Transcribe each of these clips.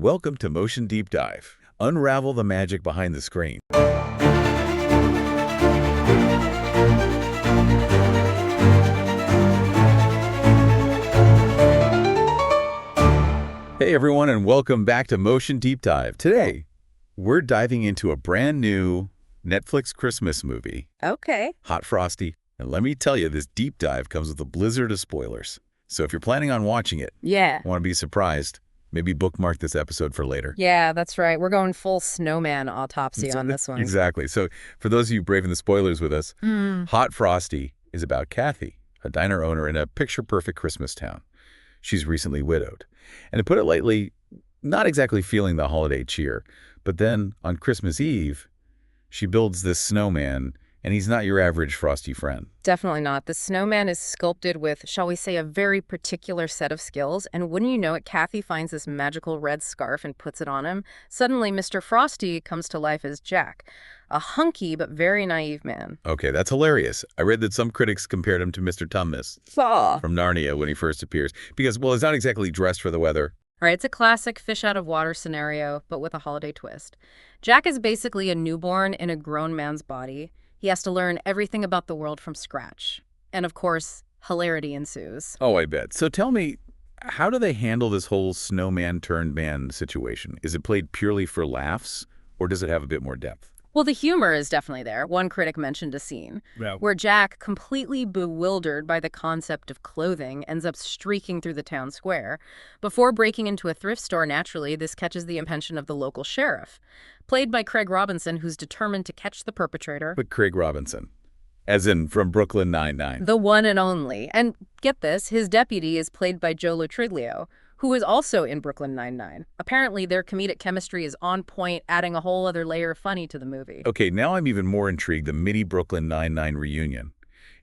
Welcome to Motion Deep Dive. Unravel the magic behind the screen. Hey everyone, and welcome back to Motion Deep Dive. Today, we're diving into a brand new Netflix Christmas movie. Okay. Hot Frosty. And let me tell you, this deep dive comes with a blizzard of spoilers. So if you're planning on watching it, want to be surprised, maybe bookmark this episode for later. Yeah, that's right. We're going full snowman autopsy on this one. Exactly. So for those of you braving the spoilers with us, Hot Frosty is about Kathy, a diner owner in a picture-perfect Christmas town. She's recently widowed. And to put it lightly, not exactly feeling the holiday cheer. But then on Christmas Eve, she builds this snowman, and he's not your average Frosty friend. Definitely not. The snowman is sculpted with, shall we say, a very particular set of skills. And wouldn't you know it, Kathy finds this magical red scarf and puts it on him. Suddenly, Mr. Frosty comes to life as Jack, a hunky but very naive man. Okay, that's hilarious. I read that some critics compared him to Mr. Tumnus from Narnia when he first appears. Because, well, he's not exactly dressed for the weather. All right, it's a classic fish-out-of-water scenario, but with a holiday twist. Jack is basically a newborn in a grown man's body. He has to learn everything about the world from scratch. And of course, hilarity ensues. Oh, I bet. So tell me, how do they handle this whole snowman-turned-man situation? Is it played purely for laughs, or does it have a bit more depth? Well, the humor is definitely there. One critic mentioned a scene where Jack, completely bewildered by the concept of clothing, ends up streaking through the town square. Before breaking into a thrift store, naturally, this catches the attention of the local sheriff, played by Craig Robinson, who's determined to catch the perpetrator. But Craig Robinson, as in from Brooklyn Nine-Nine. The one and only. And get this, his deputy is played by Joe Latriglio, who is also in Brooklyn Nine-Nine. Apparently, their comedic chemistry is on point, adding a whole other layer of funny to the movie. Okay, now I'm even more intrigued. The mini Brooklyn Nine-Nine reunion.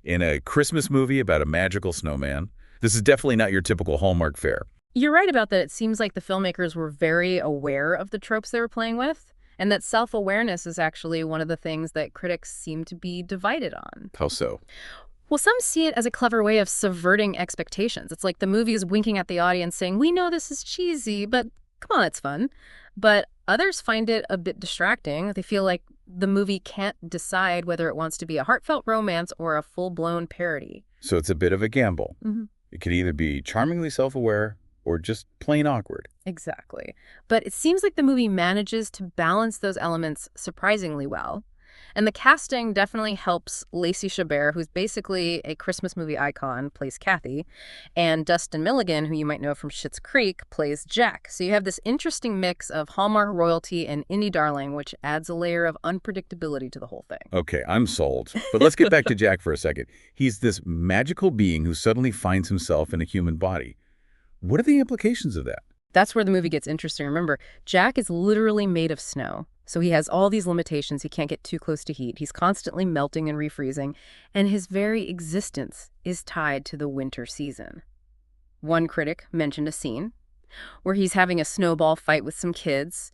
In a Christmas movie about a magical snowman. This is definitely not your typical Hallmark fare. You're right about that. It seems like the filmmakers were very aware of the tropes they were playing with, and that self-awareness is actually one of the things that critics seem to be divided on. How so? Well, some see it as a clever way of subverting expectations. It's like the movie is winking at the audience saying, we know this is cheesy, but come on, it's fun. But others find it a bit distracting. They feel like the movie can't decide whether it wants to be a heartfelt romance or a full-blown parody. So it's a bit of a gamble. It could either be charmingly self-aware or just plain awkward. Exactly. But it seems like the movie manages to balance those elements surprisingly well. And the casting definitely helps. Lacey Chabert, who's basically a Christmas movie icon, plays Kathy. And Dustin Milligan, who you might know from Schitt's Creek, plays Jack. So you have this interesting mix of Hallmark royalty and indie darling, which adds a layer of unpredictability to the whole thing. Okay, I'm sold. But let's get back to Jack for a second. He's this magical being who suddenly finds himself in a human body. What are the implications of that? That's where the movie gets interesting. Remember, Jack is literally made of snow. So he has all these limitations. He can't get too close to heat. He's constantly melting and refreezing. And his very existence is tied to the winter season. One critic mentioned a scene where he's having a snowball fight with some kids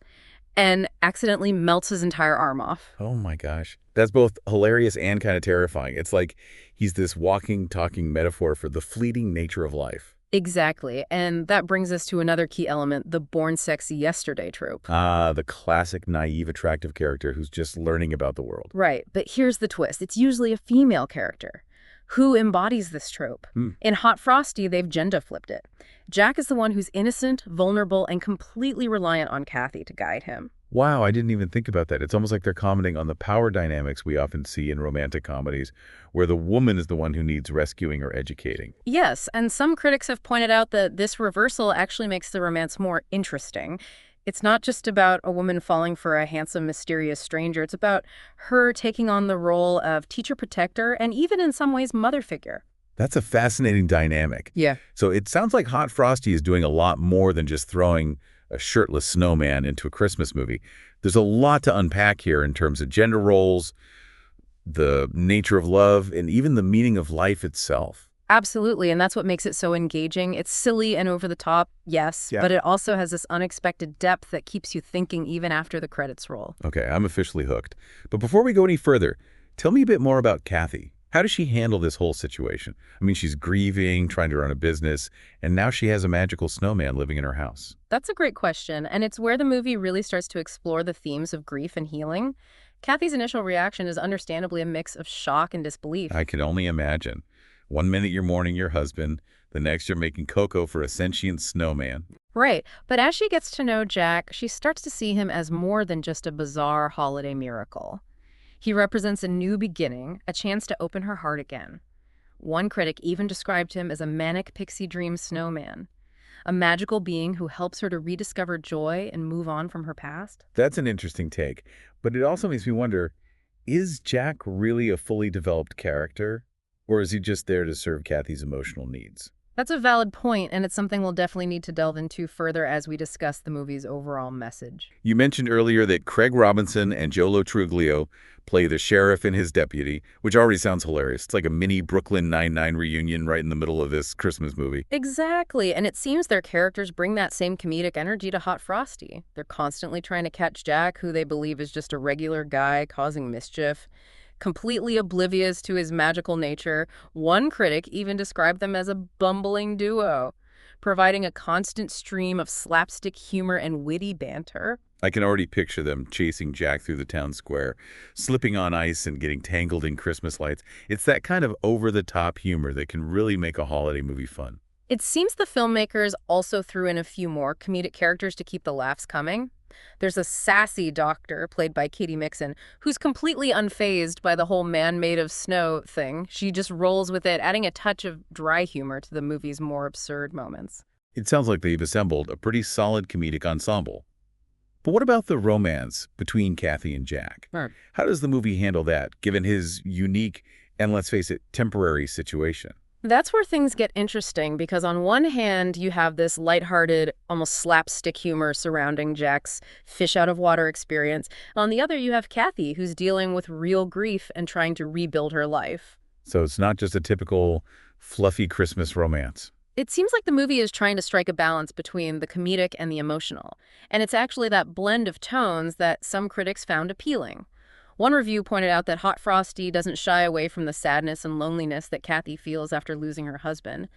and accidentally melts his entire arm off. Oh my gosh. That's both hilarious and kind of terrifying. It's like he's this walking, talking metaphor for the fleeting nature of life. Exactly. And that brings us to another key element, the born sexy yesterday trope. Ah, the classic naive, attractive character who's just learning about the world. Right. But here's the twist. It's usually a female character who embodies this trope. In Hot Frosty, they've gender flipped it. Jack is the one who's innocent, vulnerable, and completely reliant on Kathy to guide him. Wow, I didn't even think about that. It's almost like they're commenting on the power dynamics we often see in romantic comedies, where the woman is the one who needs rescuing or educating. Yes, and some critics have pointed out that this reversal actually makes the romance more interesting. It's not just about a woman falling for a handsome, mysterious stranger. It's about her taking on the role of teacher-protector and even in some ways mother figure. That's a fascinating dynamic. Yeah. So it sounds like Hot Frosty is doing a lot more than just throwing a shirtless snowman into a Christmas movie. There's a lot to unpack here in terms of gender roles, the nature of love, and even the meaning of life itself. Absolutely, and that's what makes it so engaging. It's silly and over the top, yes, but it also has this unexpected depth that keeps you thinking even after the credits roll. Okay, I'm officially hooked. But before we go any further, tell me a bit more about Kathy. How does she handle this whole situation? I mean, she's grieving, trying to run a business, and now she has a magical snowman living in her house. That's a great question, and it's where the movie really starts to explore the themes of grief and healing. Kathy's initial reaction is understandably a mix of shock and disbelief. I can only imagine. One minute you're mourning your husband, the next you're making cocoa for a sentient snowman. Right, but as she gets to know Jack, she starts to see him as more than just a bizarre holiday miracle. He represents a new beginning, a chance to open her heart again. One critic even described him as a manic pixie dream snowman, a magical being who helps her to rediscover joy and move on from her past. That's an interesting take, but it also makes me wonder, is Jack really a fully developed character, or is he just there to serve Kathy's emotional needs? That's a valid point, and it's something we'll definitely need to delve into further as we discuss the movie's overall message. You mentioned earlier that Craig Robinson and Jolo Truglio play the sheriff and his deputy, which already sounds hilarious. It's like a mini Brooklyn Nine-Nine reunion right in the middle of this Christmas movie. Exactly, and it seems their characters bring that same comedic energy to Hot Frosty. They're constantly trying to catch Jack, who they believe is just a regular guy causing mischief. Completely oblivious to his magical nature, one critic even described them as a bumbling duo, providing a constant stream of slapstick humor and witty banter. I can already picture them chasing Jack through the town square, slipping on ice and getting tangled in Christmas lights. It's that kind of over-the-top humor that can really make a holiday movie fun. It seems the filmmakers also threw in a few more comedic characters to keep the laughs coming. There's a sassy doctor, played by Katie Mixon, who's completely unfazed by the whole man made of snow thing. She just rolls with it, adding a touch of dry humor to the movie's more absurd moments. It sounds like they've assembled a pretty solid comedic ensemble. But what about the romance between Kathy and Jack? Right. How does the movie handle that, given his unique and, let's face it, temporary situation? That's where things get interesting, because on one hand, you have this lighthearted, almost slapstick humor surrounding Jack's fish-out-of-water experience. On the other, you have Kathy, who's dealing with real grief and trying to rebuild her life. So it's not just a typical fluffy Christmas romance. It seems like the movie is trying to strike a balance between the comedic and the emotional. And it's actually that blend of tones that some critics found appealing. One review pointed out that Hot Frosty doesn't shy away from the sadness and loneliness that Kathy feels after losing her husband,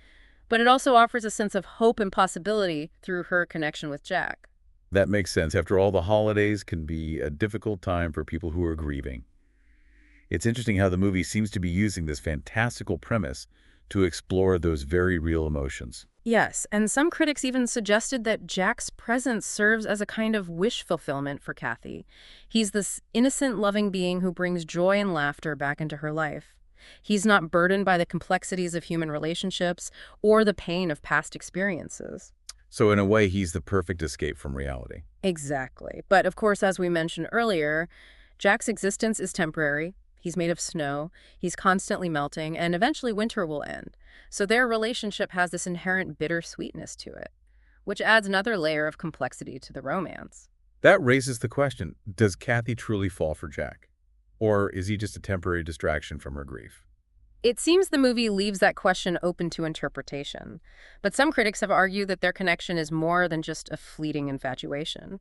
but it also offers a sense of hope and possibility through her connection with Jack. That makes sense. After all, the holidays can be a difficult time for people who are grieving. It's interesting how the movie seems to be using this fantastical premise to explore those very real emotions. Yes, and some critics even suggested that Jack's presence serves as a kind of wish fulfillment for Kathy. He's this innocent, loving being who brings joy and laughter back into her life. He's not burdened by the complexities of human relationships or the pain of past experiences. So in a way, he's the perfect escape from reality. Exactly. But of course, as we mentioned earlier, Jack's existence is temporary. He's made of snow, he's constantly melting, and eventually winter will end. So their relationship has this inherent bittersweetness to it, which adds another layer of complexity to the romance. That raises the question, does Kathy truly fall for Jack? Or is he just a temporary distraction from her grief? It seems the movie leaves that question open to interpretation, but some critics have argued that their connection is more than just a fleeting infatuation.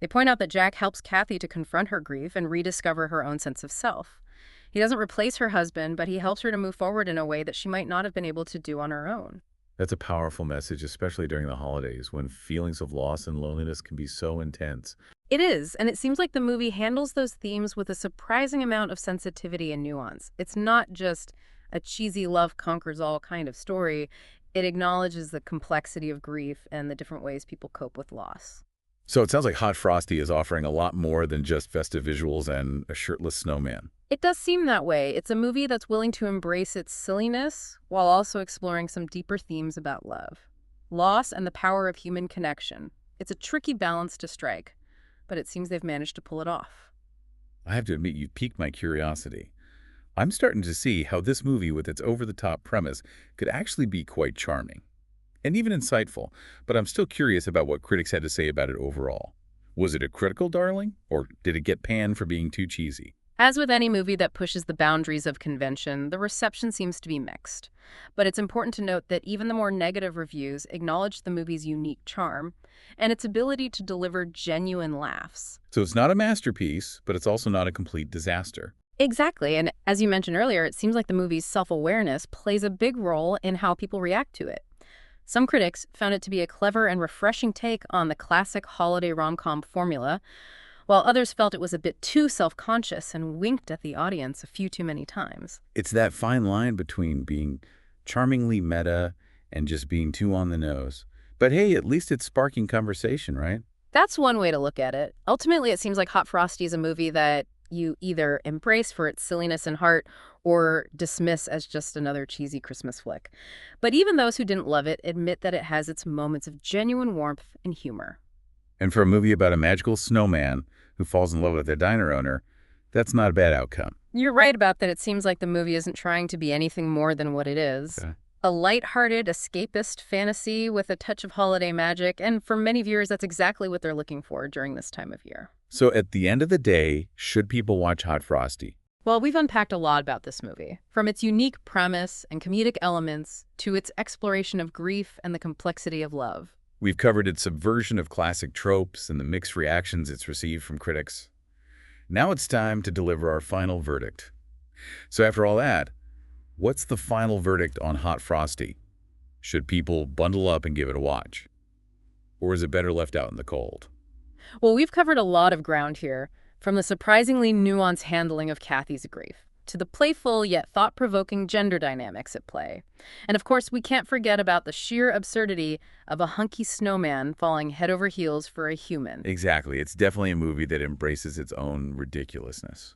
They point out that Jack helps Kathy to confront her grief and rediscover her own sense of self. He doesn't replace her husband, but he helps her to move forward in a way that she might not have been able to do on her own. That's a powerful message, especially during the holidays, when feelings of loss and loneliness can be so intense. It is, and it seems like the movie handles those themes with a surprising amount of sensitivity and nuance. It's not just a cheesy love conquers all kind of story. It acknowledges the complexity of grief and the different ways people cope with loss. So it sounds like Hot Frosty is offering a lot more than just festive visuals and a shirtless snowman. It does seem that way. It's a movie that's willing to embrace its silliness while also exploring some deeper themes about love, loss, and the power of human connection. It's a tricky balance to strike, but it seems they've managed to pull it off. I have to admit, you piqued my curiosity. I'm starting to see how this movie, with its over-the-top premise, could actually be quite charming and even insightful, but I'm still curious about what critics had to say about it overall. Was it a critical darling, or did it get panned for being too cheesy? As with any movie that pushes the boundaries of convention, the reception seems to be mixed. But it's important to note that even the more negative reviews acknowledge the movie's unique charm and its ability to deliver genuine laughs. So it's not a masterpiece, but it's also not a complete disaster. Exactly. And as you mentioned earlier, it seems like the movie's self-awareness plays a big role in how people react to it. Some critics found it to be a clever and refreshing take on the classic holiday rom-com formula, while others felt it was a bit too self-conscious and winked at the audience a few too many times. It's that fine line between being charmingly meta and just being too on the nose. But hey, at least it's sparking conversation, right? That's one way to look at it. Ultimately, it seems like Hot Frosty is a movie that you either embrace for its silliness and heart or dismiss as just another cheesy Christmas flick. But even those who didn't love it admit that it has its moments of genuine warmth and humor. And for a movie about a magical snowman who falls in love with a diner owner, that's not a bad outcome. You're right about that. It seems like the movie isn't trying to be anything more than what it is. Okay. A lighthearted, escapist fantasy with a touch of holiday magic, and for many viewers, that's exactly what they're looking for during this time of year. So at the end of the day, should people watch Hot Frosty? Well, we've unpacked a lot about this movie, from its unique premise and comedic elements to its exploration of grief and the complexity of love. We've covered its subversion of classic tropes and the mixed reactions it's received from critics. Now it's time to deliver our final verdict. So after all that, what's the final verdict on Hot Frosty? Should people bundle up and give it a watch? Or is it better left out in the cold? Well, we've covered a lot of ground here, from the surprisingly nuanced handling of Kathy's grief to the playful yet thought-provoking gender dynamics at play. And of course, we can't forget about the sheer absurdity of a hunky snowman falling head over heels for a human. Exactly. It's definitely a movie that embraces its own ridiculousness,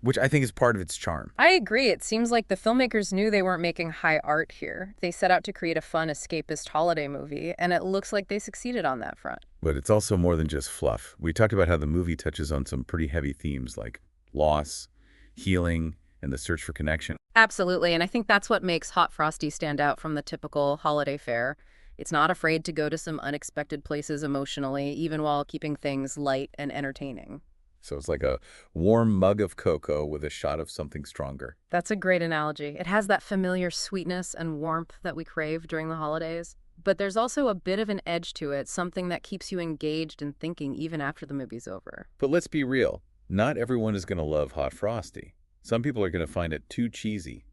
which I think is part of its charm. I agree. It seems like the filmmakers knew they weren't making high art here. They set out to create a fun, escapist holiday movie, and it looks like they succeeded on that front. But it's also more than just fluff. We talked about how the movie touches on some pretty heavy themes like loss, healing, and the search for connection. Absolutely, and I think that's what makes Hot Frosty stand out from the typical holiday fare. It's not afraid to go to some unexpected places emotionally, even while keeping things light and entertaining. So it's like a warm mug of cocoa with a shot of something stronger. That's a great analogy. It has that familiar sweetness and warmth that we crave during the holidays. But there's also a bit of an edge to it, something that keeps you engaged and thinking even after the movie's over. But let's be real. Not everyone is going to love Hot Frosty. Some people are going to find it too cheesy,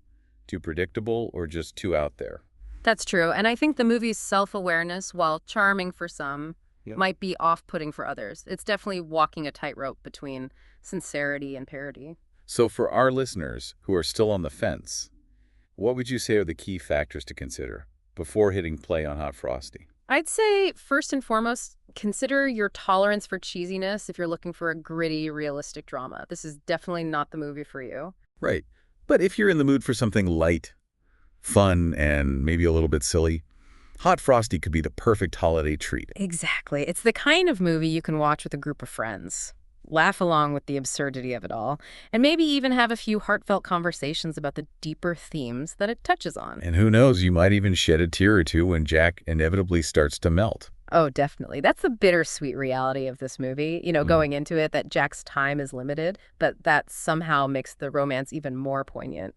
too predictable, or just too out there. That's true, and I think the movie's self-awareness, while charming for some, might be off-putting for others. It's definitely walking a tightrope between sincerity and parody. So for our listeners who are still on the fence, what would you say are the key factors to consider before hitting play on Hot Frosty? I'd say, first and foremost, consider your tolerance for cheesiness if you're looking for a gritty, realistic drama. This is definitely not the movie for you. Right. But if you're in the mood for something light, fun, and maybe a little bit silly, Hot Frosty could be the perfect holiday treat. Exactly. It's the kind of movie you can watch with a group of friends, laugh along with the absurdity of it all, and maybe even have a few heartfelt conversations about the deeper themes that it touches on. And who knows, you might even shed a tear or two when Jack inevitably starts to melt. Oh, definitely. That's the bittersweet reality of this movie, going into it, that Jack's time is limited, but that somehow makes the romance even more poignant.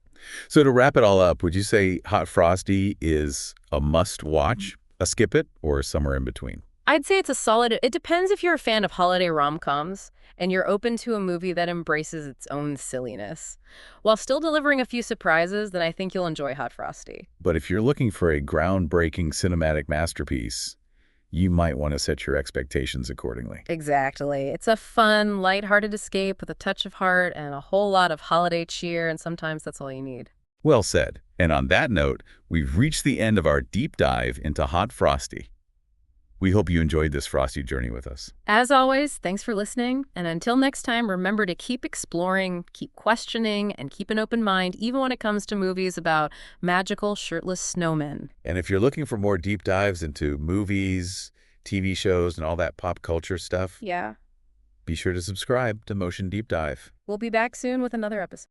So to wrap it all up, would you say Hot Frosty is a must-watch, a skip it, or somewhere in between? I'd say it's a solid. It depends if you're a fan of holiday rom-coms and you're open to a movie that embraces its own silliness. While still delivering a few surprises, then I think you'll enjoy Hot Frosty. But if you're looking for a groundbreaking cinematic masterpiece, you might want to set your expectations accordingly. Exactly. It's a fun, lighthearted escape with a touch of heart and a whole lot of holiday cheer, and sometimes that's all you need. Well said. And on that note, we've reached the end of our deep dive into Hot Frosty. We hope you enjoyed this Frosty journey with us. As always, thanks for listening. And until next time, remember to keep exploring, keep questioning, and keep an open mind, even when it comes to movies about magical, shirtless snowmen. And if you're looking for more deep dives into movies, TV shows, and all that pop culture stuff, Yeah. be sure to subscribe to Motion Deep Dive. We'll be back soon with another episode.